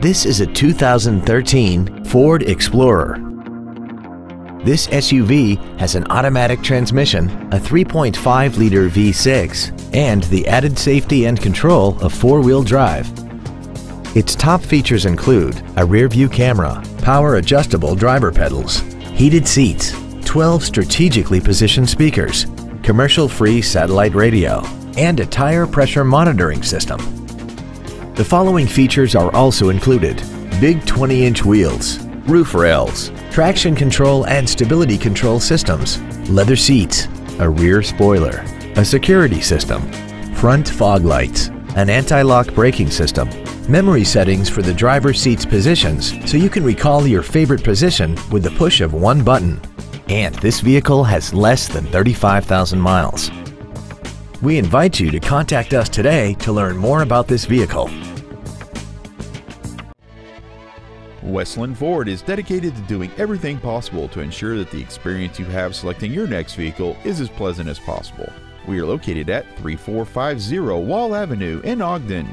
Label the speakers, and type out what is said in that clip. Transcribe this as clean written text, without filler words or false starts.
Speaker 1: This is a 2013 Ford Explorer. This SUV has an automatic transmission, a 3.5-liter V6, and the added safety and control of four-wheel drive. Its top features include a rear-view camera, power-adjustable driver pedals, heated seats, 12 strategically positioned speakers, commercial-free satellite radio, and a tire pressure monitoring system. The following features are also included: big 20-inch wheels, roof rails, traction control and stability control systems, leather seats, a rear spoiler, a security system, front fog lights, an anti-lock braking system, memory settings for the driver's seat's positions so you can recall your favorite position with the push of one button. And this vehicle has less than 35,000 miles. We invite you to contact us today to learn more about this vehicle.
Speaker 2: Westland Ford is dedicated to doing everything possible to ensure that the experience you have selecting your next vehicle is as pleasant as possible. We are located at 3450 Wall Avenue in Ogden.